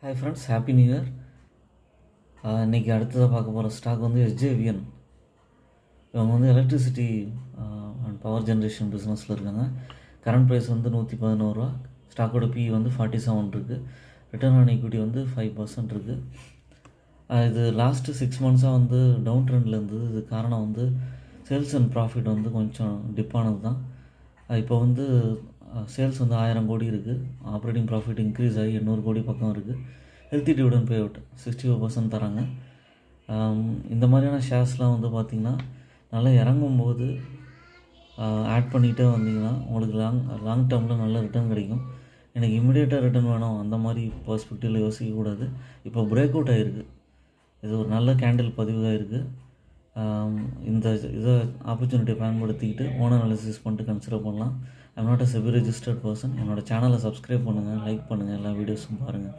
Hi friends, happy new year. இன்றைக்கி அடுத்ததாக பார்க்க போகிற ஸ்டாக் வந்து எஸ்ஜேவிஎன். இவங்க வந்து எலக்ட்ரிசிட்டி அண்ட் பவர் ஜென்ரேஷன் பிஸ்னஸில் இருக்காங்க. கரண்ட் ப்ரைஸ் வந்து 111 ரூபா. ஸ்டாக்கோட பி வந்து 47 இருக்குது. ரிட்டர்ன் ஆன் ஈக்விட்டி வந்து 5% இருக்குது. இது லாஸ்ட்டு 6 மந்த்ஸாக வந்து டவுன் ட்ரெண்டில் இருந்தது. இது காரணம் வந்து சேல்ஸ் அண்ட் ப்ராஃபிட் வந்து கொஞ்சம் டிப்பானது தான். இப்போ வந்து சேல்ஸ் வந்து 1000 கோடி இருக்குது. ஆப்ரேட்டிங் ப்ராஃபிட் இன்க்ரீஸ் ஆகி 800 கோடி பக்கம் இருக்குது. ஹெல்த்தி டிவிடன் பே அவுட் 65% தராங்க. இந்த மாதிரியான ஷேர்ஸ்லாம் வந்து பார்த்திங்கன்னா நல்லா இறங்கும்போது ஆட் பண்ணிகிட்டே வந்தீங்கன்னா உங்களுக்கு லாங் டேர்மில் நல்ல ரிட்டர்ன் கிடைக்கும். எனக்கு இமிடியேட்டாக ரிட்டர்ன் வேணும் அந்த மாதிரி பர்ஸ்பெக்டிவில் யோசிக்கக்கூடாது. இப்போ பிரேக் அவுட் ஆகிருக்கு. இது ஒரு நல்ல கேண்டில் பதிவாக இருக்குது. இந்த இதை ஆப்பர்ச்சுனிட்டியை பயன்படுத்திக்கிட்டு ஓன் அனாலிசிஸ் பண்ணிட்டு கன்சிடர் பண்ணலாம். I'm not a SEBI registered person. என்னோடய சேனலை சப்ஸ்கிரைப் பண்ணுங்கள், லைக் பண்ணுங்கள், எல்லா வீடியோஸும் பாருங்கள்.